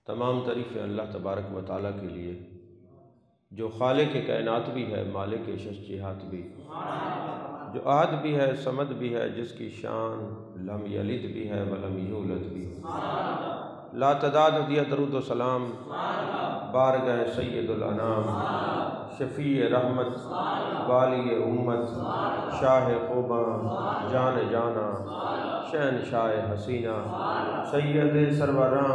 تمام تعریفیں اللہ تبارک و تعالیٰ کے لیے جو خالق کائنات بھی ہے، مالک ششجہات بھی، جو احد بھی ہے، صمد بھی ہے، جس کی شان لم یلد بھی ہے ولم یولد بھی ہے۔ لا تعداد ہدیہ درود و سلام بارگاہ سید الانام، شفیع رحمت، والی امت، شاہ خوباں، جان جانا، شہنشاہ حسینہ، سید سروراں،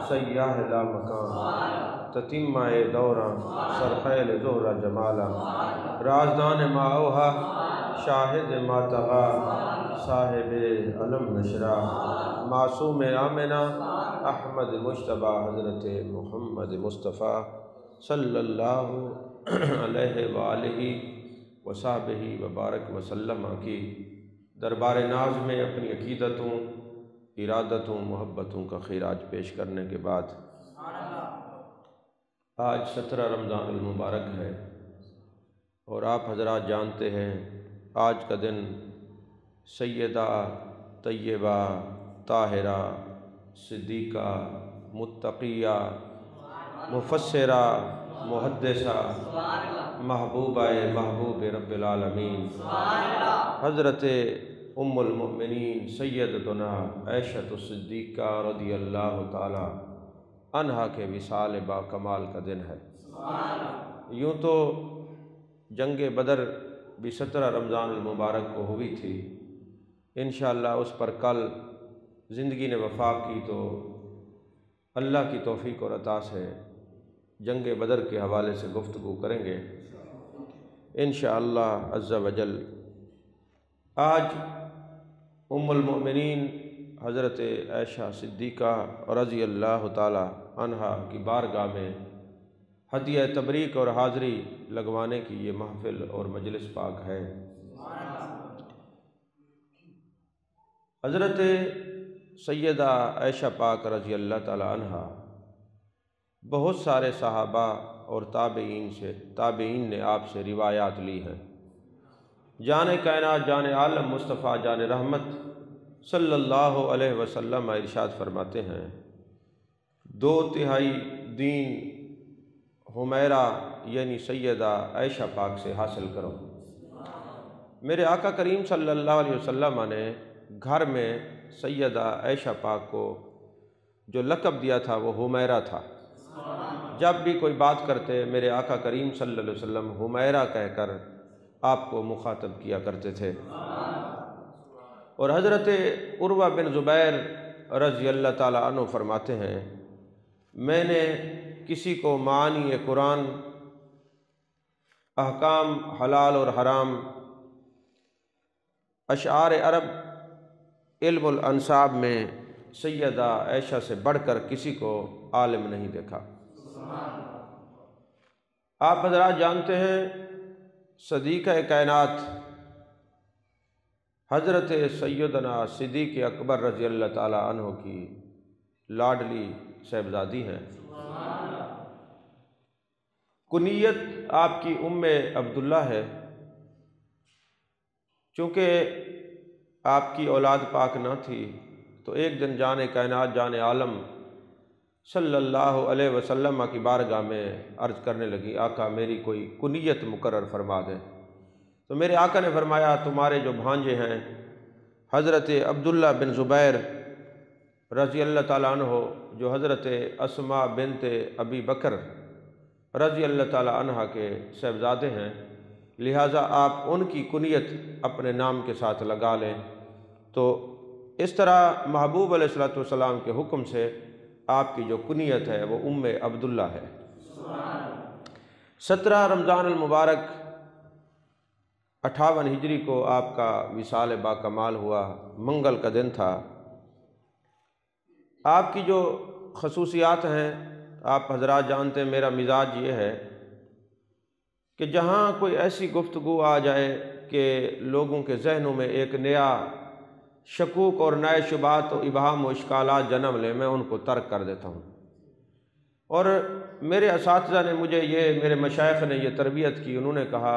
سیاہ لا مکان، تتمہ دوراں، سرخیل زہرہ جمالا، رازدان ما اوہا، شاہد ما طغا، صاحب علم نشرہ، معصوم آمنہ، احمد مجتبیٰ، حضرت محمد مصطفیٰ صلی اللہ علیہ وآلہ وصحبہ وبارک وسلم کی دربار ناز میں اپنی عقیدتوں، ارادتوں، محبتوں کا خراج پیش کرنے کے بعد آج 17 رمضان المبارک ہے، اور آپ حضرات جانتے ہیں آج کا دن سیدہ طیبہ طاہرہ صدیقہ متقیہ مفسرہ محدثہ محبوبہ محبوب رب العالمین حضرت ام المؤمنین سیدتنا عائشہ الصدیقہ رضی اللہ تعالی عنہا کے وصال با کمال کا دن ہے۔ یوں تو جنگ بدر بھی 17 رمضان المبارک کو ہوئی تھی، انشاءاللہ اس پر کل زندگی نے وفا کی تو اللہ کی توفیق اور عطا سے جنگ بدر کے حوالے سے گفتگو کریں گے انشاءاللہ عز و جل۔ آج ام المؤمنین حضرت عائشہ صدیقہ رضی اللہ تعالی عنہا کی بارگاہ میں ہدیہ تبریک اور حاضری لگوانے کی یہ محفل اور مجلس پاک ہے۔ حضرت سیدہ عائشہ پاک رضی اللہ تعالی عنہا بہت سارے صحابہ اور تابعین نے آپ سے روایات لی ہیں۔ جان کائنات، جان عالم مصطفیٰ، جان رحمت صلی اللہ علیہ وسلم ارشاد فرماتے ہیں، 2/3 دین حمیرہ یعنی سیدہ عائشہ پاک سے حاصل کرو۔ میرے آقا کریم صلی اللہ علیہ وسلم نے گھر میں سیدہ عائشہ پاک کو جو لقب دیا تھا وہ حمیرہ تھا۔ جب بھی کوئی بات کرتے میرے آقا کریم صلی اللہ علیہ وسلم حمیرہ کہہ کر آپ کو مخاطب کیا کرتے تھے۔ اور حضرت عروہ بن زبیر رضی اللہ تعالیٰ عنہ فرماتے ہیں، میں نے کسی کو معانی قرآن، احکام حلال اور حرام، اشعار عرب، علم الانساب میں سیدہ عائشہ سے بڑھ کر کسی کو عالم نہیں دیکھا۔ آپ حضرات جانتے ہیں صدیقہ کائنات حضرت سیدنا صدیق اکبر رضی اللہ تعالی عنہ کی لاڈلی صاحبزادی ہیں۔ کنیت آپ کی ام عبداللہ ہے، چونکہ آپ کی اولاد پاک نہ تھی تو ایک دن جان کائنات، جان عالم صلی اللہ علیہ وسلم کی بارگاہ میں عرض کرنے لگی، آقا میری کوئی کنیت مقرر فرما دیں۔ تو میرے آقا نے فرمایا، تمہارے جو بھانجے ہیں حضرت عبداللہ بن زبیر رضی اللہ تعالیٰ عنہ، جو حضرت اسماء بنت ابی بکر رضی اللہ تعالیٰ عنہ کے صاحبزادے ہیں، لہٰذا آپ ان کی کنیت اپنے نام کے ساتھ لگا لیں۔ تو اس طرح محبوب علیہ السلام کے حکم سے آپ کی جو کنیت ہے وہ ام عبداللہ ہے۔ 17 رمضان المبارک 58 ہجری کو آپ کا وصال با کمال ہوا، منگل کا دن تھا۔ آپ کی جو خصوصیات ہیں آپ حضرات جانتے ہیں، میرا مزاج یہ ہے کہ جہاں کوئی ایسی گفتگو آ جائے کہ لوگوں کے ذہنوں میں ایک نیا شکوک اور نئے شبہات و ابہام و اشکالات جنم لیں، میں ان کو ترک کر دیتا ہوں۔ اور میرے اساتذہ نے مجھے میرے مشائخ نے یہ تربیت کی، انہوں نے کہا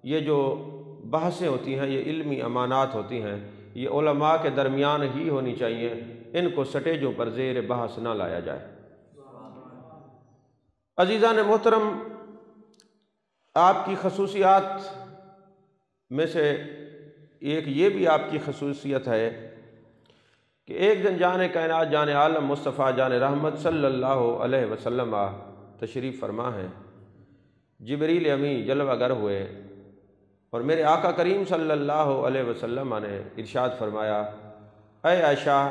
یہ جو بحثیں ہوتی ہیں یہ علمی امانات ہوتی ہیں، یہ علماء کے درمیان ہی ہونی چاہیے، ان کو سٹیجوں پر زیر بحث نہ لایا جائے۔ عزیزان محترم، آپ کی خصوصیات میں سے ایک یہ بھی آپ کی خصوصیت ہے کہ ایک دن جان کائنات جان عالم مصطفیٰ جان رحمت صلی اللہ علیہ وسلم تشریف فرما ہیں۔ جبریل امی جلوہ گر ہوئے اور میرے آقا کریم صلی اللہ علیہ وسلم نے ارشاد فرمایا، اے عائشہ،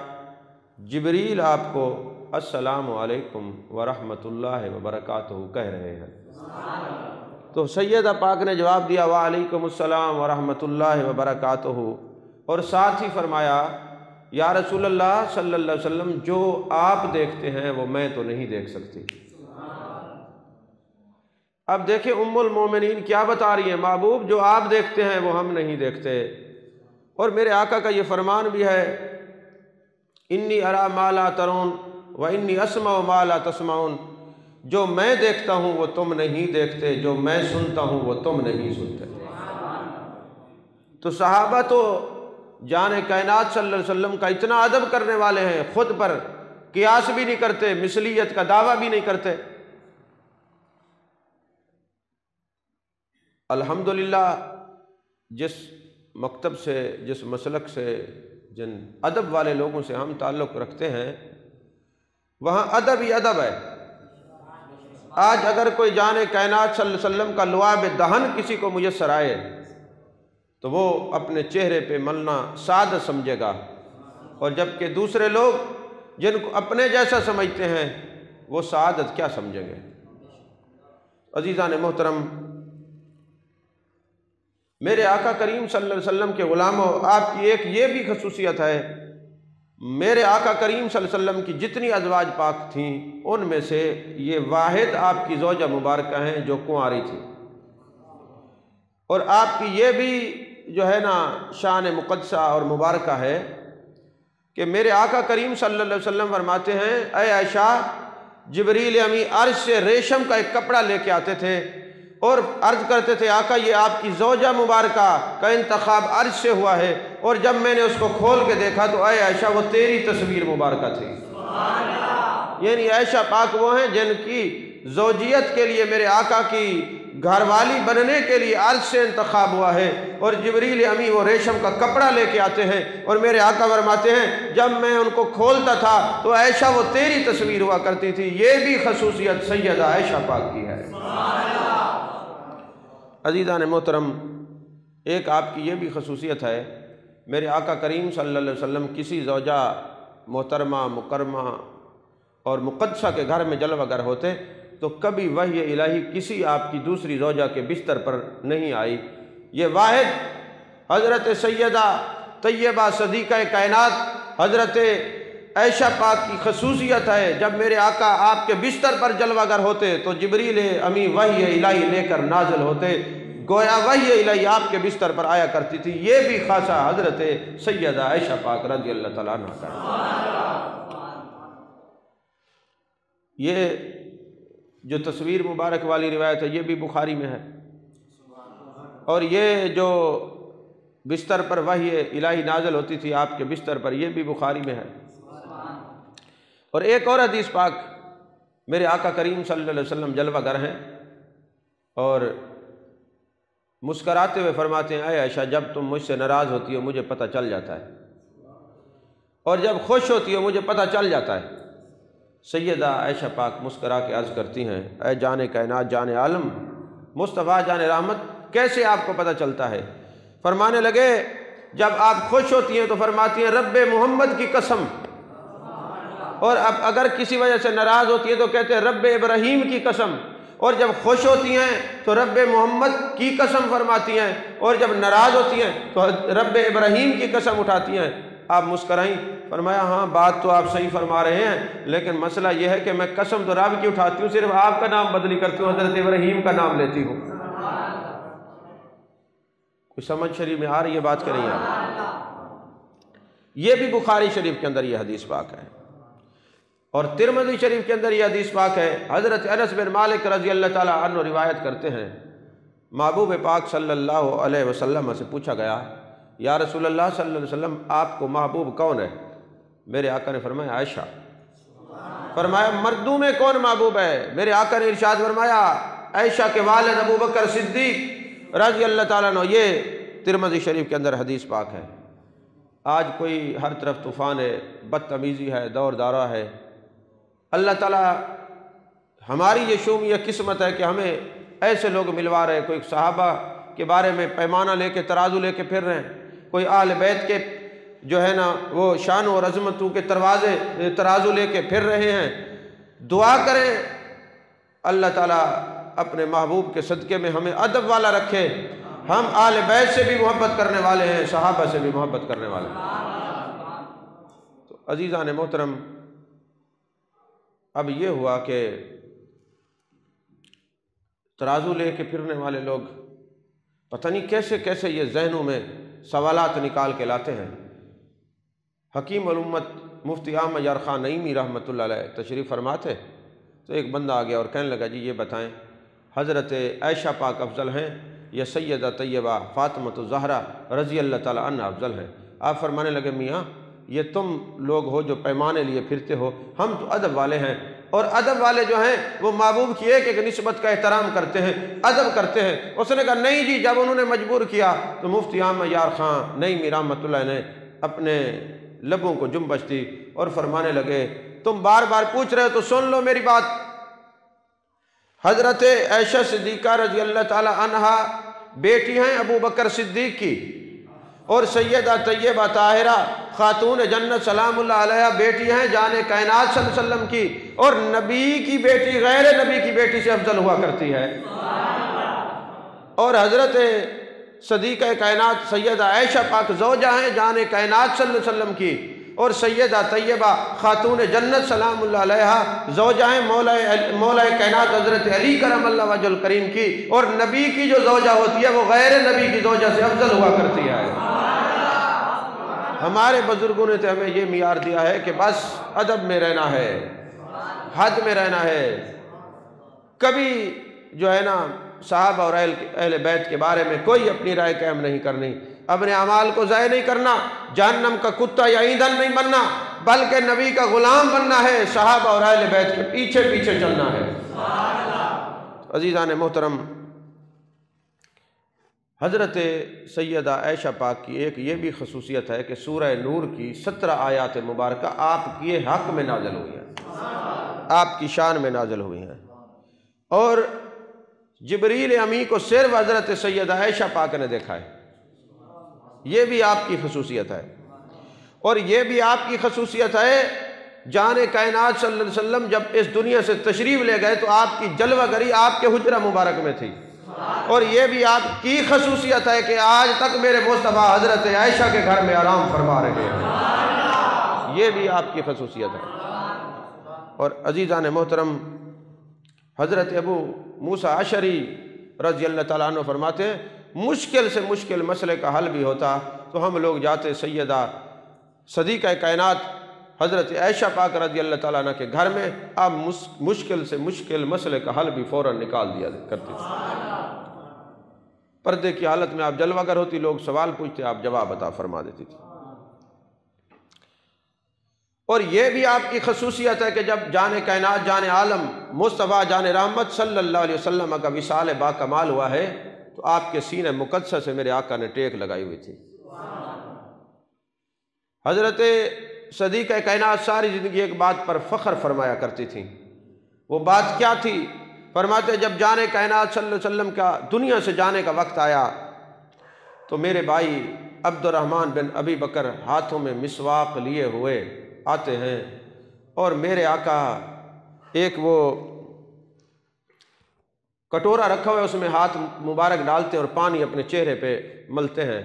جبریل آپ کو السلام علیکم ورحمۃ اللہ وبرکاتہ کہہ رہے ہیں۔ تو سیدہ پاک نے جواب دیا، وعلیکم السلام ورحمۃ اللہ وبرکاتہ، اور ساتھ ہی فرمایا، یا رسول اللہ صلی اللہ علیہ وسلم، جو آپ دیکھتے ہیں وہ میں تو نہیں دیکھ سکتی۔ اب دیکھیں ام المومنین کیا بتا رہی ہیں، محبوب جو آپ دیکھتے ہیں وہ ہم نہیں دیکھتے۔ اور میرے آقا کا یہ فرمان بھی ہے، انی ارا ما لا ترون و انی اسمع ما لا تسمعون، جو میں دیکھتا ہوں وہ تم نہیں دیکھتے، جو میں سنتا ہوں وہ تم نہیں سنتے۔ تو صحابہ تو جان کائنات صلی اللہ علیہ وسلم کا اتنا ادب کرنے والے ہیں، خود پر قیاس بھی نہیں کرتے، مثلیت کا دعویٰ بھی نہیں کرتے۔ الحمدللہ جس مکتب سے، جس مسلک سے، جن ادب والے لوگوں سے ہم تعلق رکھتے ہیں، وہاں ادب ہی ادب ہے۔ آج اگر کوئی جان کائنات صلی اللہ علیہ وسلم کا لعاب دہن کسی کو میسر آئے تو وہ اپنے چہرے پہ ملنا سعادت سمجھے گا، اور جبکہ دوسرے لوگ جن کو اپنے جیسا سمجھتے ہیں وہ سعادت کیا سمجھیں گے۔ عزیزان محترم، میرے آقا کریم صلی اللہ علیہ وسلم کے غلاموں، آپ کی ایک یہ بھی خصوصیت ہے، میرے آقا کریم صلی اللہ علیہ وسلم کی جتنی ازواج پاک تھیں ان میں سے یہ واحد آپ کی زوجہ مبارکہ ہیں جو کنواری تھی۔ اور آپ کی یہ بھی جو ہے نا شان مقدسہ اور مبارکہ ہے کہ میرے آقا کریم صلی اللہ علیہ وسلم فرماتے ہیں، اے عائشہ، جبریل امی عرش سے ریشم کا ایک کپڑا لے کے آتے تھے اور عرض کرتے تھے، آقا یہ آپ کی زوجہ مبارکہ کا انتخاب عرش سے ہوا ہے، اور جب میں نے اس کو کھول کے دیکھا تو اے عائشہ وہ تیری تصویر مبارکہ تھی۔ یعنی عائشہ پاک وہ ہیں جن کی زوجیت کے لیے، میرے آقا کی گھر والی بننے کے لیے عرش سے انتخاب ہوا ہے، اور جبریل امی وہ ریشم کا کپڑا لے کے آتے ہیں اور میرے آقا فرماتے ہیں جب میں ان کو کھولتا تھا تو عائشہ وہ تیری تصویر ہوا کرتی تھی۔ یہ بھی خصوصیت سیدہ عائشہ پاک کی ہے۔ عزیزان محترم، ایک آپ کی یہ بھی خصوصیت ہے، میرے آقا کریم صلی اللہ علیہ وسلم کسی زوجہ محترمہ، مکرمہ اور مقدسہ کے گھر میں جلوہ گر ہوتے تو کبھی وحی الہی کسی آپ کی دوسری زوجہ کے بستر پر نہیں آئی۔ یہ واحد حضرت سیدہ طیبہ صدیقہ کائنات حضرت عائشہ پاک کی خصوصیت ہے، جب میرے آقا آپ کے بستر پر جلوہ گر ہوتے تو جبریل امی وحی الہی لے کر نازل ہوتے، گویا وحی الہی آپ کے بستر پر آیا کرتی تھی۔ یہ بھی خاصہ حضرت سیدہ عائشہ پاک رضی اللہ تعالیٰ عنہ کا۔ یہ جو تصویر مبارک والی روایت ہے یہ بھی بخاری میں ہے، اور یہ جو بستر پر وحی الہی نازل ہوتی تھی آپ کے بستر پر، یہ بھی بخاری میں ہے۔ اور ایک اور حدیث پاک، میرے آقا کریم صلی اللہ علیہ وسلم جلوہ گر ہیں اور مسکراتے ہوئے فرماتے ہیں، اے عائشہ، جب تم مجھ سے ناراض ہوتی ہو مجھے پتہ چل جاتا ہے، اور جب خوش ہوتی ہو مجھے پتہ چل جاتا ہے۔ سیدہ عائشہ پاک مسکرا کے عرض کرتی ہیں، اے جان کائنات جان عالم مصطفیٰ جان رحمت، کیسے آپ کو پتہ چلتا ہے؟ فرمانے لگے، جب آپ خوش ہوتی ہیں تو فرماتی ہیں رب محمد کی قسم، اور اب اگر کسی وجہ سے ناراض ہوتی ہیں تو کہتے ہیں رب ابراہیم کی قسم، اور جب خوش ہوتی ہیں تو رب محمد کی قسم فرماتی ہیں، اور جب ناراض ہوتی ہیں تو رب ابراہیم کی قسم اٹھاتی ہیں۔ آپ مسکرائیں، فرمایا ہاں بات تو آپ صحیح فرما رہے ہیں، لیکن مسئلہ یہ ہے کہ میں قسم تو رب کی اٹھاتی ہوں، صرف آپ کا نام بدلی کرتی ہوں، حضرت ابراہیم کا نام لیتی ہوں۔ کوئی سمجھ شریف میں آ رہی ہے بات کریں آپ؟ یہ بھی بخاری شریف کے اندر یہ حدیث پاک ہے، اور ترمذی شریف کے اندر یہ حدیث پاک ہے۔ حضرت انس بن مالک رضی اللہ تعالیٰ عنہ روایت کرتے ہیں، محبوب پاک صلی اللہ علیہ وسلم سے پوچھا گیا، یا رسول اللہ صلی اللہ علیہ وسلم آپ کو محبوب کون ہے؟ میرے آقا نے فرمایا عائشہ۔ فرمایا مردوں میں کون محبوب ہے؟ میرے آقا نے ارشاد فرمایا عائشہ کے والد ابو بکر صدیق رضی اللہ تعالیٰ عنہ۔ یہ ترمذی شریف کے اندر حدیث پاک ہے۔ آج کوئی ہر طرف طوفان ہے، بدتمیزی ہے، دور دارہ ہے۔ اللہ تعالیٰ ہماری یہ شوم یہ قسمت ہے کہ ہمیں ایسے لوگ ملوا رہے، کوئی صحابہ کے بارے میں پیمانہ لے کے ترازو لے کے پھر رہے ہیں، کوئی آل بیت کے جو ہے نا وہ شان و عظمتوں کے ترازو لے کے پھر رہے ہیں۔ دعا کریں اللہ تعالیٰ اپنے محبوب کے صدقے میں ہمیں ادب والا رکھے، ہم آل بیت سے بھی محبت کرنے والے ہیں، صحابہ سے بھی محبت کرنے والے ہیں۔ تو عزیزان محترم، اب یہ ہوا کہ ترازو لے کے پھرنے والے لوگ پتہ نہیں کیسے کیسے یہ ذہنوں میں سوالات نکال کے لاتے ہیں۔ حکیم الامت مفتی احمد یار خان نعیمی رحمۃ اللہ علیہ تشریف فرما تھے، تو ایک بندہ آ گیا اور کہنے لگا جی یہ بتائیں حضرت عائشہ پاک افضل ہیں یا سیدہ طیبہ فاطمۃ الزہرا رضی اللہ تعالی عنہ افضل ہیں؟ آپ فرمانے لگے میاں یہ تم لوگ ہو جو پیمانے لیے پھرتے ہو، ہم تو ادب والے ہیں، اور ادب والے جو ہیں وہ محبوب کی ایک ایک نسبت کا احترام کرتے ہیں، ادب کرتے ہیں۔ اس نے کہا نہیں جی، جب انہوں نے مجبور کیا تو مفتی احمد یار خان نعیمی رحمۃ اللہ نے اپنے لبوں کو جنبش دی اور فرمانے لگے تم بار بار پوچھ رہے ہو تو سن لو میری بات۔ حضرت عائشہ صدیقہ رضی اللہ تعالی عنہا بیٹی ہیں ابو بکر صدیق کی، اور سیدہ طیبہ طاہرہ خاتون جنت سلام اللہ علیہ بیٹی ہیں جان کائنات صلی اللہ علیہ وسلم کی، اور نبی کی بیٹی غیر نبی کی بیٹی سے افضل ہوا کرتی ہے۔ اور حضرت صدیقہ کائنات سیدہ عائشہ پاک زوجہ ہیں جان کائنات صلی اللہ علیہ وسلم کی، اور سیدہ طیبہ خاتون جنت سلام اللہ علیہ زوجہ ہیں مولا کائنات حضرت علی کرم اللہ وجہ الکریم کی، اور نبی کی جو زوجہ ہوتی ہے وہ غیر نبی کی زوجہ سے افضل ہوا کرتی ہے۔ ہمارے بزرگوں نے تو ہمیں یہ معیار دیا ہے کہ بس ادب میں رہنا ہے، حد میں رہنا ہے، کبھی جو ہے نا صحابہ اور اہل بیت کے بارے میں کوئی اپنی رائے قائم نہیں کرنی، اپنے اعمال کو ضائع نہیں کرنا، جہنم کا کتا یا ایندھن نہیں بننا، بلکہ نبی کا غلام بننا ہے، صحابہ اور اہل بیت کے پیچھے پیچھے چلنا ہے۔ عزیزان محترم، حضرت سیدہ عائشہ پاک کی ایک یہ بھی خصوصیت ہے کہ سورہ نور کی 17 آیات مبارکہ آپ کے حق میں نازل ہوئی ہیں، آپ کی شان میں نازل ہوئی ہیں، اور جبریل امی کو صرف حضرت سیدہ عائشہ پاک نے دیکھا ہے۔ یہ بھی آپ کی خصوصیت ہے، اور یہ بھی آپ کی خصوصیت ہے جان کائنات صلی اللہ علیہ وسلم جب اس دنیا سے تشریف لے گئے تو آپ کی جلوہ گری آپ کے حجرہ مبارک میں تھی، اور یہ بھی آپ کی خصوصیت ہے کہ آج تک میرے مصطفیٰ حضرت عائشہ کے گھر میں آرام فرما رہے ہیں، یہ بھی آپ کی خصوصیت ہے۔ اور عزیزان محترم، حضرت ابو موسیٰ اشعری رضی اللہ تعالیٰ عنہ فرماتے ہیں مشکل سے مشکل مسئلے کا حل بھی ہوتا تو ہم لوگ جاتے سیدہ صدیقہ کائنات حضرت عائشہ پاک رضی اللہ تعالیٰ عنہ کے گھر میں، آپ مشکل سے مشکل مسئلے کا حل بھی فوراً نکال دیا کرتے تھے۔ پردے کی حالت میں آپ جلوہ گر ہوتی، لوگ سوال پوچھتے آپ جواب عطا فرما دیتی تھی۔ اور یہ بھی آپ کی خصوصیت ہے کہ جب جان کائنات جان عالم مصطفیٰ جان رحمت صلی اللہ علیہ وسلم کا وصال با کمال ہوا ہے تو آپ کے سینہ مقدسہ سے میرے آقا نے ٹیک لگائی ہوئی تھی۔ حضرت صدیقہ کائنات ساری زندگی ایک بات پر فخر فرمایا کرتی تھیں، وہ بات کیا تھی؟ فرماتے جب جان کائنات صلی اللہ علیہ وسلم کا دنیا سے جانے کا وقت آیا تو میرے بھائی عبد الرحمن بن ابی بکر ہاتھوں میں مسواک لیے ہوئے آتے ہیں، اور میرے آقا ایک وہ کٹورا رکھا ہوا ہے، اس میں ہاتھ مبارک ڈالتے ہیں اور پانی اپنے چہرے پہ ملتے ہیں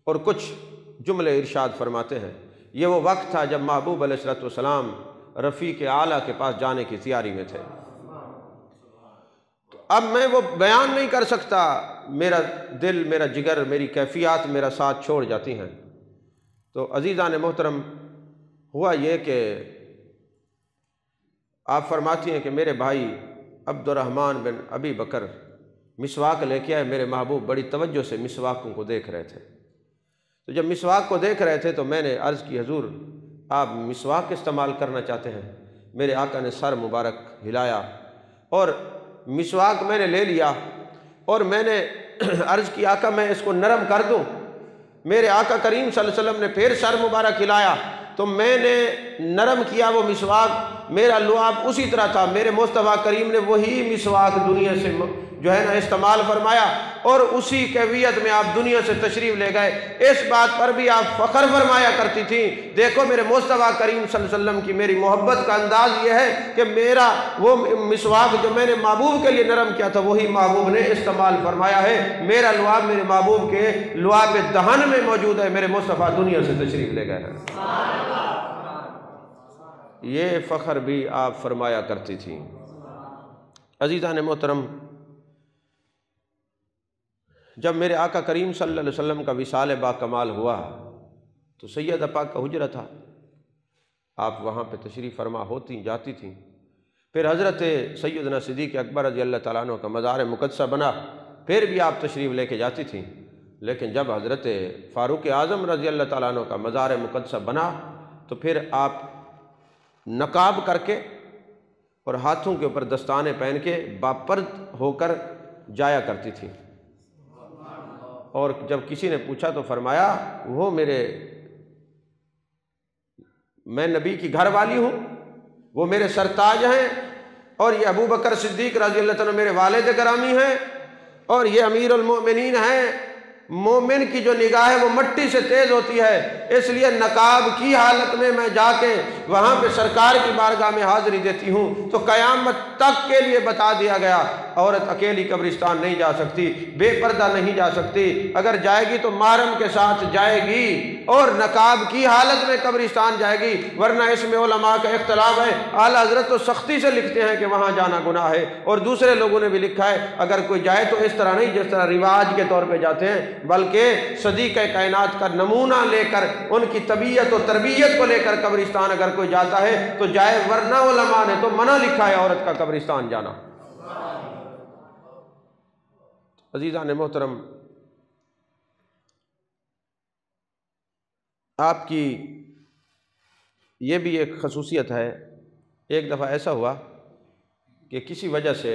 اور کچھ جملے ارشاد فرماتے ہیں۔ یہ وہ وقت تھا جب محبوب علیہ الصلوۃ والسلام رفیق اعلیٰ کے پاس جانے کی تیاری میں تھے۔ تو اب میں وہ بیان نہیں کر سکتا، میرا دل، میرا جگر، میری کیفیات میرا ساتھ چھوڑ جاتی ہیں۔ تو عزیزان محترم، ہوا یہ کہ آپ فرماتی ہیں کہ میرے بھائی عبد الرحمن بن ابی بکر مسواک لے کے آئے، میرے محبوب بڑی توجہ سے مسواکوں کو دیکھ رہے تھے۔ تو جب مسواک کو دیکھ رہے تھے تو میں نے عرض کی حضور آپ مسواک استعمال کرنا چاہتے ہیں؟ میرے آقا نے سر مبارک ہلایا اور مسواک میں نے لے لیا اور میں نے عرض کی آقا میں اس کو نرم کر دوں؟ میرے آقا کریم صلی اللہ علیہ وسلم نے پھر سر مبارک ہلایا تو میں نے نرم کیا وہ مسواک، میرا لعاب اسی طرح تھا۔ میرے مصطفیٰ کریم نے وہی مسواک دنیا سے جو ہے نا استعمال فرمایا اور اسی کیفیت میں آپ دنیا سے تشریف لے گئے۔ اس بات پر بھی آپ فخر فرمایا کرتی تھیں، دیکھو میرے مصطفیٰ کریم صلی اللہ علیہ وسلم کی میری محبت کا انداز یہ ہے کہ میرا وہ مسواک جو میں نے محبوب کے لیے نرم کیا تھا وہی محبوب نے استعمال فرمایا ہے۔ میرا لعاب میرے محبوب کے لعاب دہن میں موجود ہے، میرے مصطفیٰ دنیا سے تشریف لے گئے ہیں۔ یہ فخر بھی آپ فرمایا کرتی تھیں۔ عزیزان محترم، جب میرے آقا کریم صلی اللہ علیہ وسلم کا وصال با کمال ہوا تو سیدہ پاک کا حجرہ تھا، آپ وہاں پہ تشریف فرما ہوتی جاتی تھیں۔ پھر حضرت سیدنا صدیق اکبر رضی اللہ تعالیٰ عنہ کا مزار مقدسہ بنا، پھر بھی آپ تشریف لے کے جاتی تھیں۔ لیکن جب حضرت فاروق اعظم رضی اللہ تعالیٰ عنہ کا مزار مقدسہ بنا تو پھر آپ نقاب کر کے اور ہاتھوں کے اوپر دستانے پہن کے باپرد ہو کر جایا کرتی تھیں۔ اور جب کسی نے پوچھا تو فرمایا وہ میں نبی کی گھر والی ہوں، وہ میرے سرتاج ہیں، اور یہ ابو بکر صدیق رضی اللہ تعالیٰ میرے والد گرامی ہیں، اور یہ امیر المؤمنین ہیں۔ مومن کی جو نگاہ ہے وہ مٹی سے تیز ہوتی ہے، اس لیے نقاب کی حالت میں جا کے وہاں پہ سرکار کی بارگاہ میں حاضری دیتی ہوں۔ تو قیامت تک کے لیے بتا دیا گیا عورت اکیلی قبرستان نہیں جا سکتی، بے پردہ نہیں جا سکتی، اگر جائے گی تو محرم کے ساتھ جائے گی اور نقاب کی حالت میں قبرستان جائے گی، ورنہ اس میں علماء کا اختلاف ہے۔ اعلیٰ حضرت تو سختی سے لکھتے ہیں کہ وہاں جانا گناہ ہے، اور دوسرے لوگوں نے بھی لکھا ہے اگر کوئی جائے تو اس طرح نہیں جس طرح رواج کے طور پہ جاتے ہیں، بلکہ صدیق کائنات کا نمونہ لے کر ان کی طبیعت و تربیت کو لے کر قبرستان اگر کوئی جاتا ہے تو جائے، ورنہ علماء نے تو منع لکھا ہے عورت کا قبرستان جانا۔ عزیزان محترم، آپ کی یہ بھی ایک خصوصیت ہے، ایک دفعہ ایسا ہوا کہ کسی وجہ سے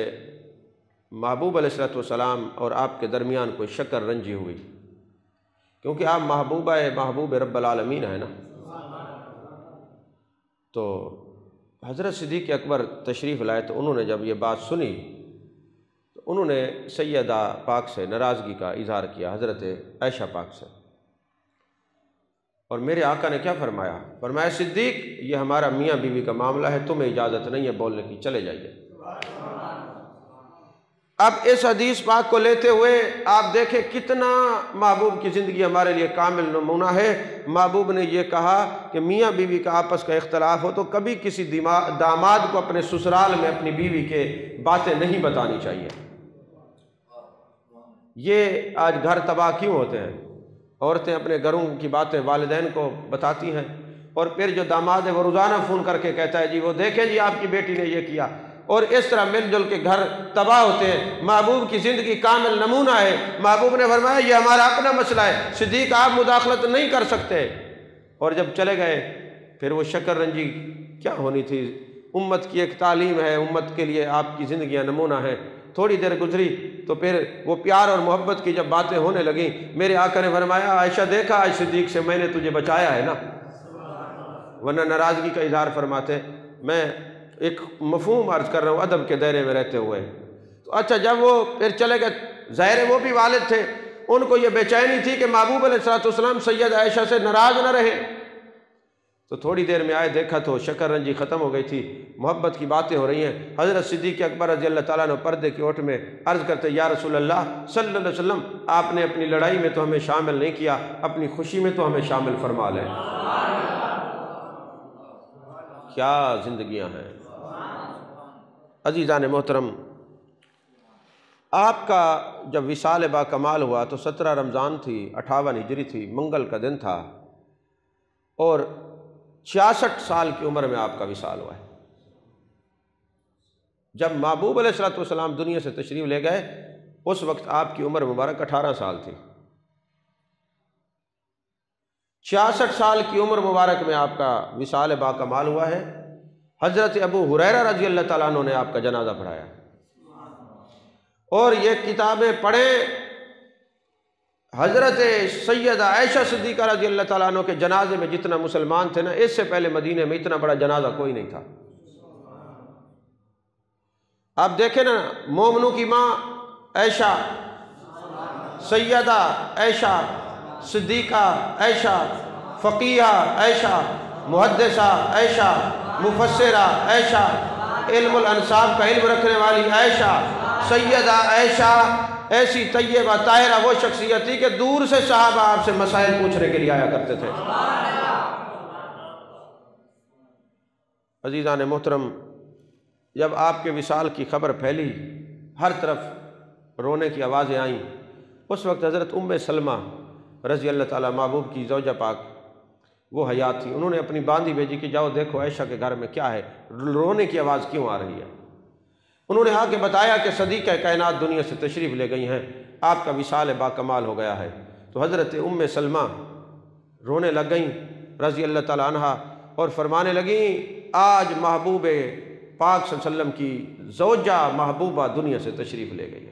محبوب علیہ السلام اور آپ کے درمیان کوئی شکر رنجی ہوئی، کیونکہ آپ محبوب رب العالمین ہیں نا۔ تو حضرت صدیق اکبر تشریف لائے تو انہوں نے جب یہ بات سنی تو انہوں نے سیدہ پاک سے ناراضگی کا اظہار کیا، حضرت عائشہ پاک سے، اور میرے آقا نے کیا فرمایا؟ فرمایا صدیق یہ ہمارا میاں بیوی کا معاملہ ہے، تمہیں اجازت نہیں ہے بولنے کی، چلے جائیے۔ اب اس حدیث پاک کو لیتے ہوئے آپ دیکھیں کتنا محبوب کی زندگی ہمارے لیے کامل نمونہ ہے۔ محبوب نے یہ کہا کہ میاں بیوی کا آپس کا اختلاف ہو تو کبھی کسی داماد کو اپنے سسرال میں اپنی بیوی کے باتیں نہیں بتانی چاہیے۔ یہ آج گھر تباہ کیوں ہوتے ہیں؟ عورتیں اپنے گھروں کی باتیں والدین کو بتاتی ہیں، اور پھر جو داماد ہے وہ روزانہ فون کر کے کہتا ہے جی وہ دیکھیں جی آپ کی بیٹی نے یہ کیا، اور اس طرح مل جل کے گھر تباہ ہوتے ہیں۔ محبوب کی زندگی کامل نمونہ ہے۔ محبوب نے فرمایا یہ ہمارا اپنا مسئلہ ہے، صدیق آپ مداخلت نہیں کر سکتے، اور جب چلے گئے پھر وہ شکر رنجی کیا ہونی تھی؟ امت کی ایک تعلیم ہے، امت کے لیے آپ کی زندگیاں نمونہ ہیں۔ تھوڑی دیر گزری تو پھر وہ پیار اور محبت کی جب باتیں ہونے لگیں، میرے آقا نے فرمایا عائشہ دیکھا آج صدیق سے میں نے تجھے بچایا ہے نا، ورنہ ناراضگی کا اظہار فرماتے۔ میں ایک مفہوم عرض کر رہا ہوں ادب کے دائرے میں رہتے ہوئے۔ تو اچھا جب وہ پھر چلے گئے، ظاہر ہے وہ بھی والد تھے، ان کو یہ بے چینی تھی کہ محبوب علیہ السلام سید عائشہ سے ناراض نہ رہے، تو تھوڑی دیر میں آئے، دیکھا تو شکر رنجی ختم ہو گئی تھی، محبت کی باتیں ہو رہی ہیں۔ حضرت صدیق اکبر رضی اللہ تعالیٰ عنہ پردے کی اوٹ میں عرض کرتے یا رسول اللہ صلی اللہ علیہ وسلم آپ نے اپنی لڑائی میں تو ہمیں شامل نہیں کیا، اپنی خوشی میں تو ہمیں شامل فرما لیں۔ کیا زندگیاں ہیں عزیزان محترم۔ آپ کا جب وصال با کمال ہوا تو 17 رمضان تھی، 58 ہجری تھی، منگل کا دن تھا، اور 66 سال کی عمر میں آپ کا وصال ہوا ہے۔ جب محبوب علیہ السلام دنیا سے تشریف لے گئے اس وقت آپ کی عمر مبارک 18 سال تھی۔ 66 سال کی عمر مبارک میں آپ کا وصال با کمال ہوا ہے۔ حضرت ابو ہریرہ رضی اللہ تعالیٰ عنہ نے آپ کا جنازہ پڑھایا، اور یہ کتابیں پڑھیں حضرت سیدہ عائشہ صدیقہ رضی اللہ تعالیٰ عنہ کے جنازے میں جتنا مسلمان تھے نا، اس سے پہلے مدینے میں اتنا بڑا جنازہ کوئی نہیں تھا۔ آپ دیکھیں نا، مومنوں کی ماں عائشہ، سیدہ عائشہ، صدیقہ عائشہ، فقیہ عائشہ، محدثہ عائشہ، مفسرہ عائشہ، علم الانساب کا علم رکھنے والی عائشہ، سیدہ عائشہ ایسی طیبہ طاہرہ وہ شخصیت تھی کہ دور سے صحابہ آپ سے مسائل پوچھنے کے لیے آیا کرتے تھے۔ عزیزان محترم، جب آپ کے وصال کی خبر پھیلی، ہر طرف رونے کی آوازیں آئیں، اس وقت حضرت ام سلمہ رضی اللہ تعالیٰ محبوب کی زوجہ پاک وہ حیات تھی، انہوں نے اپنی باندھی بھیجی کہ جاؤ دیکھو عائشہ کے گھر میں کیا ہے، رونے کی آواز کیوں آ رہی ہے۔ انہوں نے آ کے بتایا کہ صدیقہ کائنات دنیا سے تشریف لے گئی ہیں، آپ کا وصال با کمال ہو گیا ہے۔ تو حضرت ام سلمہ رونے لگ گئیں رضی اللہ تعالیٰ عنہ، اور فرمانے لگیں آج محبوب پاک صلی اللہ علیہ وسلم کی زوجہ محبوبہ دنیا سے تشریف لے گئی ہے۔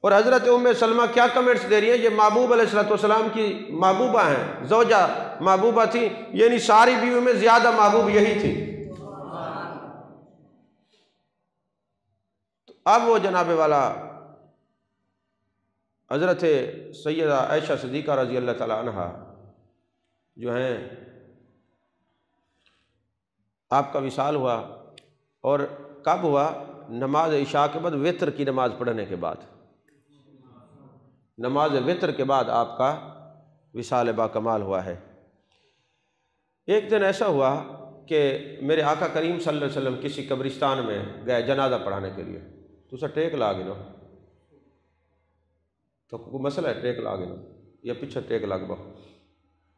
اور حضرت ام سلمہ کیا کمنٹس دے رہی ہیں، یہ محبوب علیہ السلام کی محبوبہ ہیں، زوجہ محبوبہ تھی، یعنی ساری بیوی میں زیادہ محبوب یہی تھی۔ اب وہ جناب والا حضرت سیدہ عائشہ صدیقہ رضی اللہ تعالیٰ عنہ جو ہیں، آپ کا وصال ہوا، اور کب ہوا؟ نماز عشاء کے بعد، وتر کی نماز پڑھنے کے بعد، نماز وتر کے بعد آپ کا وصال با کمال ہوا ہے۔ ایک دن ایسا ہوا کہ میرے آقا کریم صلی اللہ علیہ وسلم کسی قبرستان میں گئے جنازہ پڑھانے کے لیے، تو اسے ٹیک لا گنو، تو کوئی مسئلہ ہے ٹیک لا گنو یا پیچھے ٹیک لگ باؤ،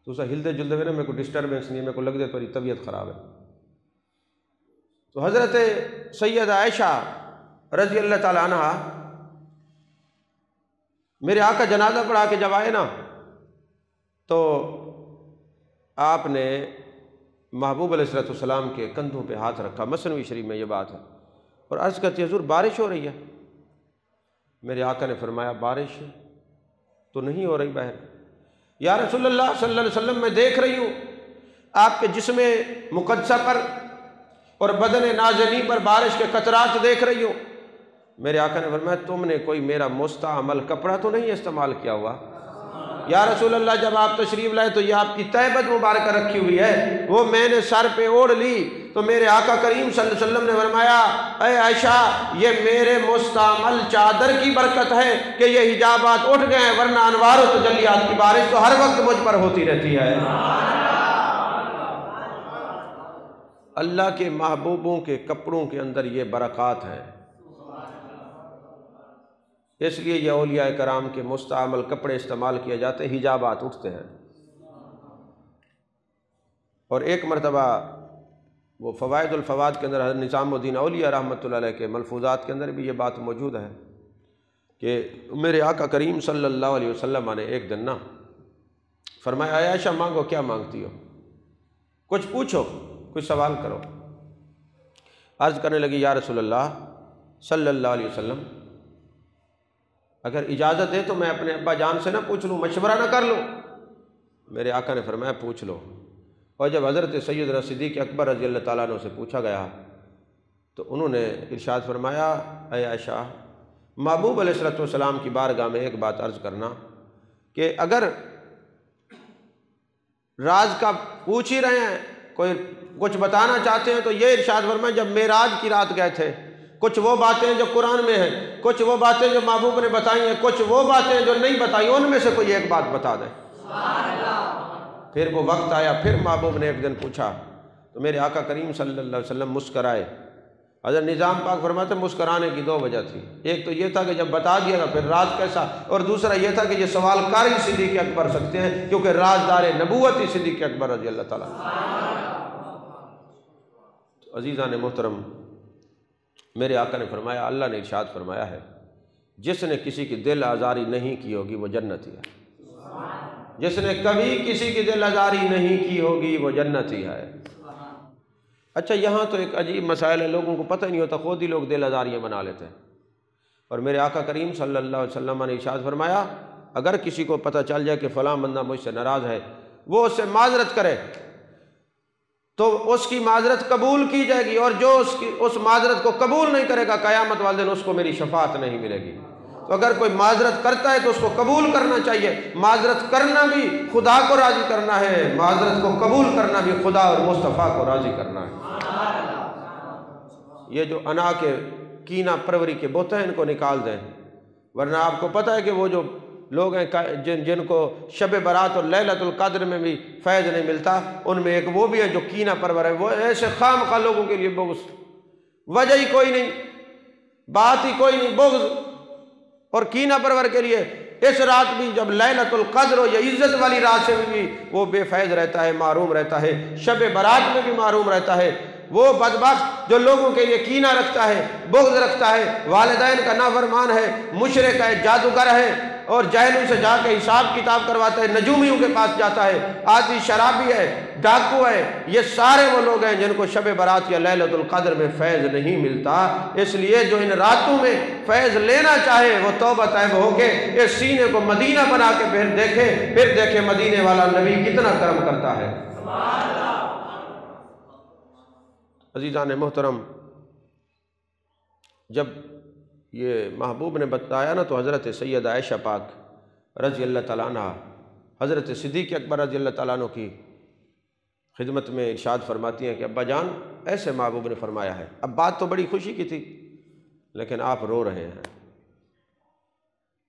تو اسے ہلدے جلدے ہوئے نا، میرے کو ڈسٹربنس نہیں ہے، میرے کو لگ دے تھوڑی طبیعت خراب ہے۔ تو حضرت سیدہ عائشہ رضی اللہ تعالیٰ عنہ میرے آقا جنازہ پڑھا کے جب آئے نا، تو آپ نے محبوب علیہ السلام کے کندھوں پہ ہاتھ رکھا، مثنوی شریف میں یہ بات ہے، اور عرض کرتی حضور بارش ہو رہی ہے؟ میرے آقا نے فرمایا بارش تو نہیں ہو رہی باہر۔ یا رسول اللہ صلی اللہ علیہ وسلم میں دیکھ رہی ہوں آپ کے جسم مقدسہ پر اور بدن نازنی پر بارش کے قطرات دیکھ رہی ہوں۔ میرے آقا نے فرمایا تم نے کوئی میرا مستعمل کپڑا تو نہیں استعمال کیا ہوا؟ یا رسول اللہ جب آپ تشریف لائے تو یہ آپ کی تہبند مبارکہ رکھی ہوئی ہے، وہ میں نے سر پہ اوڑھ لی، تو میرے آقا کریم صلی اللہ علیہ وسلم نے فرمایا اے عائشہ یہ میرے مستعمل چادر کی برکت ہے کہ یہ حجابات اٹھ گئے ہیں، ورنہ انوار و تجلیات کی بارش تو ہر وقت مجھ پر ہوتی رہتی ہے۔ اللہ کے محبوبوں کے کپڑوں کے اندر یہ برکات ہیں، اس لیے یہ اولیاء کرام کے مستعمل کپڑے استعمال کیے جاتے ہیں، حجابات اٹھتے ہیں۔ اور ایک مرتبہ وہ فوائد الفواد کے اندر حضرت نظام الدین اولیاء رحمۃ اللہ علیہ کے ملفوظات کے اندر بھی یہ بات موجود ہے کہ میرے آقا کریم صلی اللہ علیہ وسلم نے ایک دن نا فرمایا اے عائشہ مانگو، کیا مانگتی ہو، کچھ پوچھو، کچھ سوال کرو۔ عرض کرنے لگی یا رسول اللہ صلی اللہ علیہ وسلم اگر اجازت ہے تو میں اپنے ابا جان سے نہ پوچھ لوں، مشورہ نہ کر لوں؟ میرے آقا نے فرمایا پوچھ لو۔ اور جب حضرت سیدنا صدیق اکبر رضی اللہ تعالیٰ عنہ سے پوچھا گیا تو انہوں نے ارشاد فرمایا اے عائشہ محبوب علیہ السلام کی بارگاہ میں ایک بات عرض کرنا کہ اگر راز کا پوچھ ہی رہے ہیں، کوئی کچھ بتانا چاہتے ہیں تو یہ ارشاد فرمایا جب معراج کی رات گئے تھے، کچھ وہ باتیں جو قرآن میں ہیں، کچھ وہ باتیں جو محبوب نے بتائی ہیں، کچھ وہ باتیں جو نہیں بتائی، ان میں سے کوئی ایک بات بتا دیں۔ پھر وہ وقت آیا، پھر محبوب نے ایک دن پوچھا تو میرے آقا کریم صلی اللہ علیہ وسلم مسکرائے۔ حضرت نظام پاک فرماتے ہیں مسکرانے کی دو وجہ تھی، ایک تو یہ تھا کہ جب بتا دیا گا پھر راز کیسا، اور دوسرا یہ تھا کہ یہ سوال کار ہی صدیق اکبر سکتے ہیں کیونکہ رازدار نبوت ہی صدیق اکبر رضی اللہ تعالیٰ۔ عزیزان محترم، میرے آقا نے فرمایا اللہ نے ارشاد فرمایا ہے جس نے کسی کی دل آزاری نہیں کی ہوگی وہ جنتی ہے، جس نے کبھی کسی کی دل آزاری نہیں کی ہوگی وہ جنتی ہے۔ اچھا یہاں تو ایک عجیب مسائل ہے، لوگوں کو پتہ نہیں ہوتا، خود ہی لوگ دل آزاریاں بنا لیتے ہیں۔ اور میرے آقا کریم صلی اللہ علیہ وسلم نے ارشاد فرمایا اگر کسی کو پتہ چل جائے کہ فلاں بندہ مجھ سے ناراض ہے، وہ اس سے معذرت کرے تو اس کی معذرت قبول کی جائے گی، اور جو اس معذرت کو قبول نہیں کرے گا قیامت والے دن اس کو میری شفاعت نہیں ملے گی۔ تو اگر کوئی معذرت کرتا ہے تو اس کو قبول کرنا چاہیے۔ معذرت کرنا بھی خدا کو راضی کرنا ہے، معذرت کو قبول کرنا بھی خدا اور مصطفیٰ کو راضی کرنا ہے۔ یہ جو انا کے کینہ پروری کے بت ہیں ان کو نکال دیں، ورنہ آپ کو پتہ ہے کہ وہ جو لوگ ہیں جن کو شب برات اور لیلۃ القدر میں بھی فیض نہیں ملتا، ان میں ایک وہ بھی ہے جو کینہ پرور ہے، وہ ایسے خام خواہ لوگوں کے لیے بغض، وجہ ہی کوئی نہیں، بات ہی کوئی نہیں، بغض اور کینہ پرور کے لیے۔ اس رات بھی جب لیلۃ القدر ہو، یہ عزت والی رات سے بھی وہ بے فیض رہتا ہے، محروم رہتا ہے، شب برات میں بھی محروم رہتا ہے۔ وہ بدبخت جو لوگوں کے لیے کینہ رکھتا ہے، بغض رکھتا ہے، والدین کا نافرمان ہے، مشرک ہے، جادوگر ہے، اور جاہلوں سے جا کے حساب کتاب کرواتا ہے، نجومیوں کے پاس جاتا ہے، آدھی شرابی ہے، ڈاکو ہے، یہ سارے وہ لوگ ہیں جن کو شب برات یا لیلۃ القدر میں فیض نہیں ملتا۔ اس لیے جو ان راتوں میں فیض لینا چاہے وہ توبہ طیب ہو کے اس سینے کو مدینہ بنا کے پھر دیکھے مدینے والا نبی کتنا کرم کرتا ہے۔ عزیزان محترم، جب یہ محبوب نے بتایا نا تو حضرت سیدہ عائشہ پاک رضی اللہ تعالیٰ عنہ حضرت صدیق اکبر رضی اللہ تعالیٰ عنہ کی خدمت میں ارشاد فرماتی ہیں کہ ابا جان ایسے محبوب نے فرمایا ہے۔ اب بات تو بڑی خوشی کی تھی لیکن آپ رو رہے ہیں۔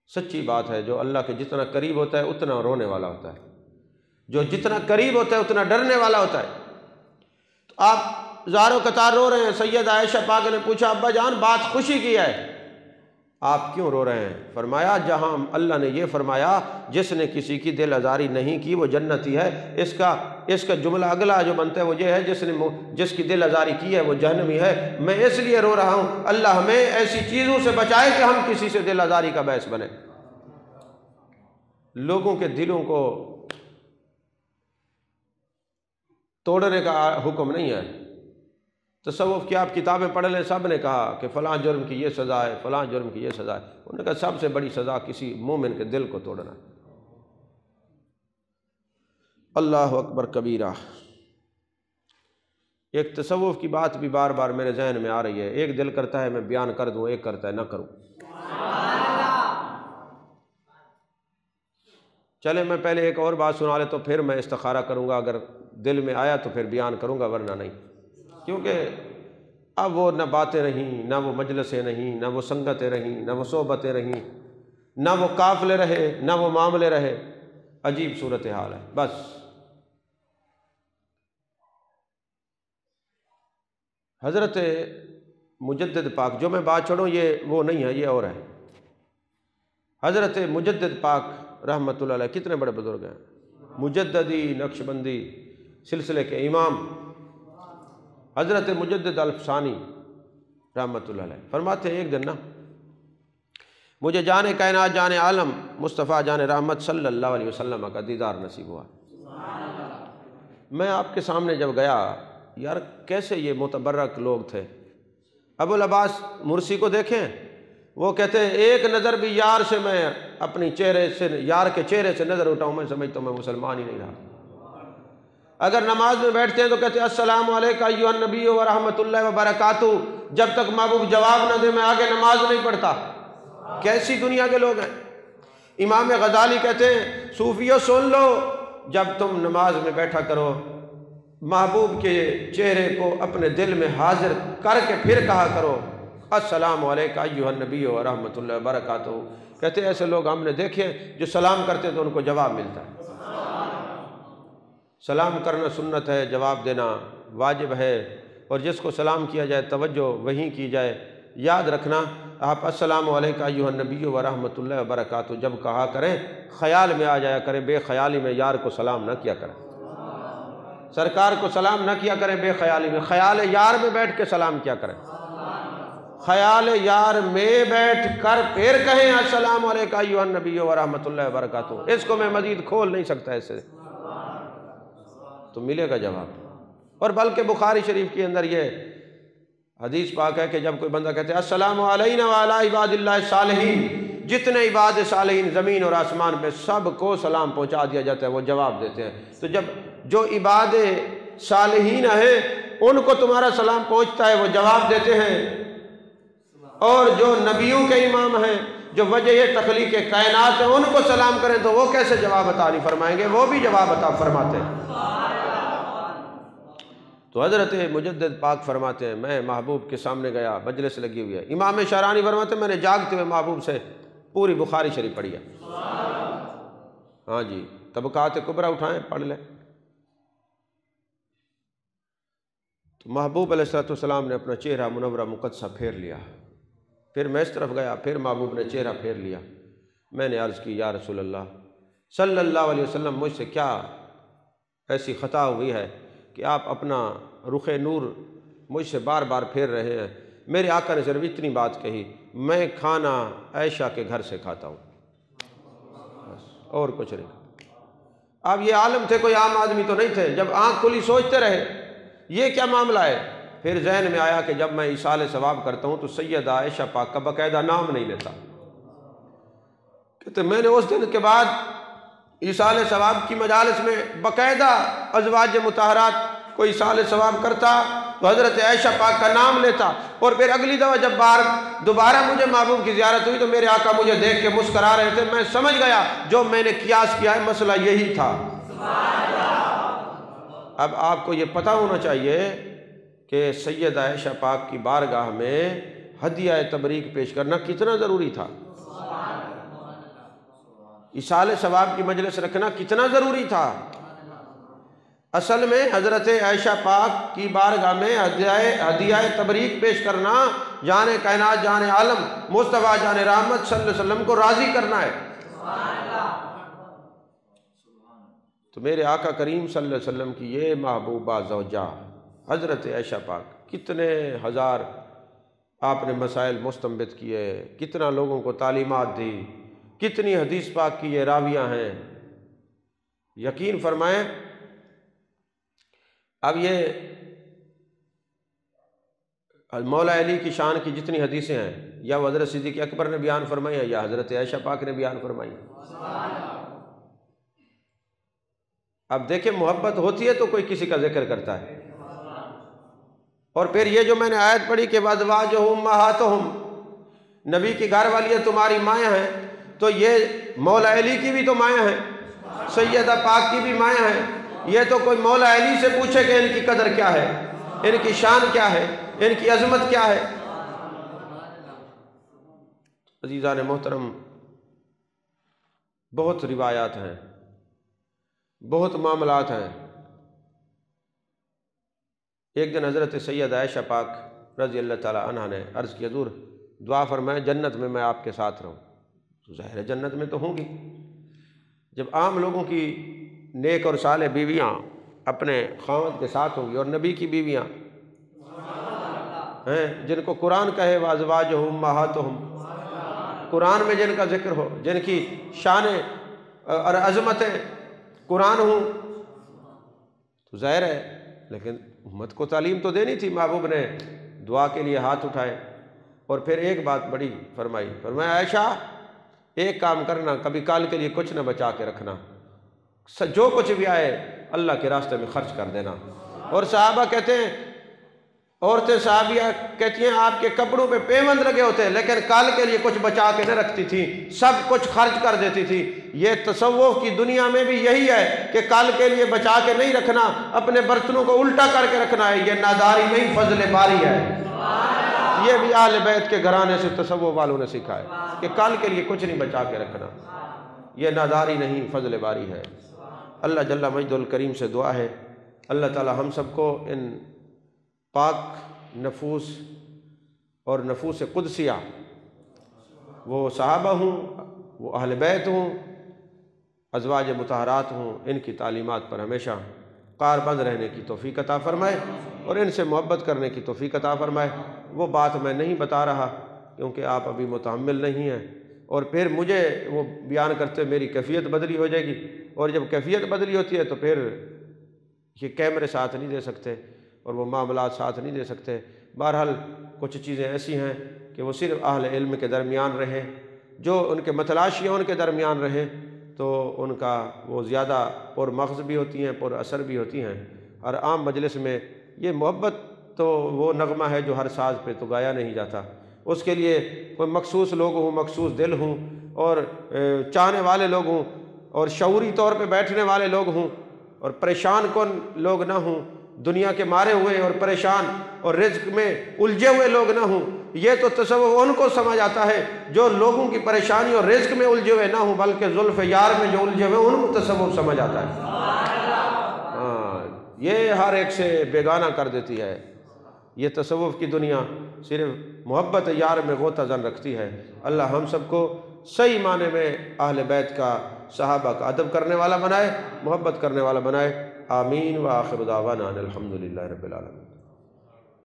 سچی بات ہے، جو اللہ کے جتنا قریب ہوتا ہے اتنا رونے والا ہوتا ہے، جو جتنا قریب ہوتا ہے اتنا ڈرنے والا ہوتا ہے۔ تو آپ زاروں قطار رو رہے ہیں۔ سیدہ عائشہ پاک نے پوچھا ابا جان بات خوشی کی ہے، آپ کیوں رو رہے ہیں؟ فرمایا جہاں اللہ نے یہ فرمایا جس نے کسی کی دل آزاری نہیں کی وہ جنتی ہے، اس کا جملہ اگلا جو بنتا ہے وہ یہ ہے جس کی دل آزاری کی ہے وہ جہنمی ہے۔ میں اس لیے رو رہا ہوں اللہ ہمیں ایسی چیزوں سے بچائے کہ ہم کسی سے دل آزاری کا باعث بنے۔ لوگوں کے دلوں کو توڑنے کا حکم نہیں ہے۔ تصوف کی آپ کتابیں پڑھ لیں، سب نے کہا کہ فلاں جرم کی یہ سزا ہے، فلاں جرم کی یہ سزا ہے۔ انہوں نے کہا سب سے بڑی سزا کسی مومن کے دل کو توڑنا ہے۔ اللہ اکبر کبیرہ۔ ایک تصوف کی بات بھی بار بار میرے ذہن میں آ رہی ہے، ایک دل کرتا ہے میں بیان کر دوں، ایک کرتا ہے نہ کروں۔ چلے میں پہلے ایک اور بات سنا لے تو پھر میں استخارہ کروں گا، اگر دل میں آیا تو پھر بیان کروں گا ورنہ نہیں، کیونکہ اب وہ نہ باتیں رہیں، نہ وہ مجلسیں رہیں، نہ وہ سنگتیں رہیں، نہ وہ صحبتیں رہیں، نہ وہ قافلے رہے، نہ وہ معاملے رہے، عجیب صورتحال ہے۔ بس حضرت مجدد پاک جو میں بات چھوڑوں یہ وہ نہیں ہے، یہ اور ہے۔ حضرت مجدد پاک رحمۃ اللہ علیہ کتنے بڑے بزرگ ہیں، مجددی نقشبندی سلسلے کے امام حضرت مجدد الفسانی رحمۃ اللہ علیہ فرماتے ہیں ایک دن نا مجھے جان کائنات جان عالم مصطفیٰ جان رحمت صلی اللہ علیہ وسلم کا دیدار نصیب ہوا۔ میں آپ کے سامنے جب گیا یار کیسے یہ متبرک لوگ تھے۔ ابو العباس مرسی کو دیکھیں، وہ کہتے ہیں ایک نظر بھی یار سے میں اپنی چہرے سے یار کے چہرے سے نظر اٹھاؤں میں سمجھتا ہوں میں مسلمان ہی نہیں رہا۔ اگر نماز میں بیٹھتے ہیں تو کہتے ہیں السلام علیکم ایھا النبی ورحمۃ اللہ وبرکاتہ، جب تک محبوب جواب نہ دے میں آگے نماز نہیں پڑھتا۔ کیسی دنیا کے لوگ ہیں۔ امام غزالی کہتے ہیں صوفیوں سن لو، جب تم نماز میں بیٹھا کرو محبوب کے چہرے کو اپنے دل میں حاضر کر کے پھر کہا کرو السلام علیکم ایھا النبی ورحمۃ اللہ وبرکاتہ۔ کہتے ہیں ایسے لوگ ہم نے دیکھے جو سلام کرتے تو ان کو جواب ملتا ہے۔ سلام کرنا سنت ہے، جواب دینا واجب ہے، اور جس کو سلام کیا جائے توجہ وہیں کی جائے۔ یاد رکھنا آپ السلام علیکم ایھا النبی ورحمۃ اللہ وبرکاتہ جب کہا کریں خیال میں آ جایا کریں، بے خیالی میں یار کو سلام نہ کیا کریں، سرکار کو سلام نہ کیا کریں بے خیالی میں، خیال یار میں بیٹھ کے سلام کیا کریں، خیال یار میں بیٹھ کر پھر کہیں السلام علیکم ایھا النبی ورحمۃ اللہ وبرکاتہ۔ اس کو میں مزید کھول نہیں سکتا، ایسے تو ملے گا جواب۔ اور بلکہ بخاری شریف کے اندر یہ حدیث پاک ہے کہ جب کوئی بندہ کہتے ہیں السلام علینا وعلی عباد اللہ الصالحین، جتنے عباد صالحین زمین اور آسمان پہ سب کو سلام پہنچا دیا جاتا ہے، وہ جواب دیتے ہیں۔ تو جب جو عباد صالحین ہیں ان کو تمہارا سلام پہنچتا ہے، وہ جواب دیتے ہیں، اور جو نبیوں کے امام ہیں، جو وجہ تخلیق کائنات ہیں، ان کو سلام کریں تو وہ کیسے جواب عطا نہیں فرمائیں گے؟ وہ بھی جواب عطا فرماتے ہیں۔ تو حضرت مجدد پاک فرماتے ہیں میں محبوب کے سامنے گیا، مجلس لگی ہوئی ہے، امام شعرانی فرماتے ہیں میں نے جاگتے ہوئے محبوب سے پوری بخاری شریف پڑھی ہے۔ ہاں جی، طبقات کبریٰ اٹھائیں پڑھ لیں۔ تو محبوب علیہ السلام نے اپنا چہرہ منورہ مقدسہ پھیر لیا، پھر میں اس طرف گیا، پھر محبوب نے چہرہ پھیر لیا۔ میں نے عرض کی یا رسول اللہ صلی اللہ علیہ وسلم، مجھ سے کیا ایسی خطا ہوئی ہے کہ آپ اپنا رخ نور مجھ سے بار بار پھیر رہے ہیں؟ میرے آقا نے صرف اتنی بات کہی، میں کھانا عائشہ کے گھر سے کھاتا ہوں، بس اور کچھ نہیں۔ اب یہ عالم تھے، کوئی عام آدمی تو نہیں تھے، جب آنکھ کھلی سوچتے رہے یہ کیا معاملہ ہے۔ پھر ذہن میں آیا کہ جب میں ایصال ثواب کرتا ہوں تو سیدہ عائشہ پاک کا باقاعدہ نام نہیں لیتا۔ کہتے میں نے اس دن کے بعد ایصال ثواب کی مجالس میں باقاعدہ ازواج مطہرات کو ایصال ثواب کرتا تو حضرت عائشہ پاک کا نام لیتا، اور پھر اگلی دفعہ جب دوبارہ مجھے محبوب کی زیارت ہوئی تو میرے آقا مجھے دیکھ کے مسکرا رہے تھے۔ میں سمجھ گیا جو میں نے قیاس کیا ہے مسئلہ یہی تھا۔ اب آپ کو یہ پتہ ہونا چاہیے کہ سیدہ عائشہ پاک کی بارگاہ میں ہدیہ تبریک پیش کرنا کتنا ضروری تھا، ایصال ثواب کی مجلس رکھنا کتنا ضروری تھا۔ اصل میں حضرت عائشہ پاک کی بارگاہ میں ہدیہ تبریک پیش کرنا جان کائنات جان عالم مصطفیٰ جان رحمت صلی اللہ علیہ وسلم کو راضی کرنا ہے۔ تو میرے آقا کریم صلی اللہ علیہ وسلم کی یہ محبوبہ زوجہ حضرت عائشہ پاک، کتنے ہزار آپ نے مسائل مستنبط کیے، کتنا لوگوں کو تعلیمات دی، کتنی حدیث پاک کی یہ راویہ ہیں۔ یقین فرمائیں اب یہ مولا علی کی شان کی جتنی حدیثیں ہیں یا وہ حضرت صدیق اکبر نے بیان فرمائی ہیں یا حضرت عائشہ پاک نے بیان فرمائی ہیں۔ اب دیکھیں محبت ہوتی ہے تو کوئی کسی کا ذکر کرتا ہے، اور پھر یہ جو میں نے آیت پڑھی کہ وازواجہم امہاتہم، نبی کی گھر والی تمہاری مائیں ہیں، تو یہ مولا علی کی بھی تو مائیں ہیں، سیدہ پاک کی بھی مائیں ہیں۔ یہ تو کوئی مولا علی سے پوچھے کہ ان کی قدر کیا ہے، ان کی شان کیا ہے، ان کی عظمت کیا ہے۔ عزیزان محترم، بہت روایات ہیں، بہت معاملات ہیں۔ ایک دن حضرت سید عائشہ پاک رضی اللہ تعالی عنہ نے عرض کی حضور دعا فرمائیں جنت میں آپ کے ساتھ رہوں۔ تو ظاہر ہے جنت میں تو ہوں گی، جب عام لوگوں کی نیک اور صالح بیویاں اپنے خاوند کے ساتھ ہوں گی، اور نبی کی بیویاں ہیں جن کو قرآن کہے وازواجہم امہاتہم، قرآن میں جن کا ذکر ہو، جن کی شان اور عظمتیں قرآن ہوں، تو ظاہر ہے لیکن امت کو تعلیم تو دینی تھی۔ محبوب نے دعا کے لیے ہاتھ اٹھائے اور پھر ایک بات بڑی فرمایا عائشہ ایک کام کرنا، کبھی کال کے لیے کچھ نہ بچا کے رکھنا، جو کچھ بھی آئے اللہ کے راستے میں خرچ کر دینا۔ اور صحابہ کہتے ہیں، عورتیں صحابیہ کہتی ہیں آپ کے کپڑوں پہ پیوند لگے ہوتے ہیں لیکن کال کے لیے کچھ بچا کے نہ رکھتی تھی، سب کچھ خرچ کر دیتی تھی۔ یہ تصوف کی دنیا میں بھی یہی ہے کہ کال کے لیے بچا کے نہیں رکھنا، اپنے برتنوں کو الٹا کر کے رکھنا ہے۔ یہ ناداری نہیں، فضل باری ہے۔ یہ بھی اہل بیت کے گھرانے سے تصوف والوں نے سکھا ہے کہ کال کے لیے کچھ نہیں بچا کے رکھنا، یہ ناداری نہیں، فضل باری ہے۔ اللہ جل مجد الکریم سے دعا ہے اللہ تعالی ہم سب کو ان پاک نفوس اور نفوس قدسیہ، وہ صحابہ ہوں، وہ اہل بیت ہوں، ازواج مطہرات ہوں، ان کی تعلیمات پر ہمیشہ کاربند رہنے کی توفیق عطا فرمائے اور ان سے محبت کرنے کی توفیق عطا فرمائے۔ وہ بات میں نہیں بتا رہا کیونکہ آپ ابھی متحمل نہیں ہیں، اور پھر مجھے وہ بیان کرتے میری کیفیت بدلی ہو جائے گی، اور جب کیفیت بدلی ہوتی ہے تو پھر یہ کیمرے ساتھ نہیں دے سکتے اور وہ معاملات ساتھ نہیں دے سکتے۔ بہرحال کچھ چیزیں ایسی ہیں کہ وہ صرف اہل علم کے درمیان رہیں، جو ان کے متلاشی ان کے درمیان رہیں تو ان کا وہ زیادہ پر مغز بھی ہوتی ہیں، پر اثر بھی ہوتی ہیں۔ اور عام مجلس میں یہ محبت تو وہ نغمہ ہے جو ہر ساز پہ تو گایا نہیں جاتا، اس کے لیے کوئی مخصوص لوگ ہوں، مخصوص دل ہوں اور چاہنے والے لوگ ہوں اور شعوری طور پہ بیٹھنے والے لوگ ہوں اور پریشان کن لوگ نہ ہوں، دنیا کے مارے ہوئے اور پریشان اور رزق میں الجھے ہوئے لوگ نہ ہوں۔ یہ تو تصوف ان کو سمجھ آتا ہے جو لوگوں کی پریشانی اور رزق میں الجھے ہوئے نہ ہوں، بلکہ زلف یار میں جو الجھے ہوئے ان کو تصوف سمجھ آتا ہے۔ یہ ہر ایک سے بیگانہ کر دیتی ہے۔ یہ تصوف کی دنیا صرف محبت یار میں غوطہ زن رکھتی ہے۔ اللہ ہم سب کو صحیح معنی میں اہل بیت کا، صحابہ کا ادب کرنے والا بنائے، محبت کرنے والا بنائے۔ آمین۔ وآخر دعوانا الحمدللہ رب العالمین۔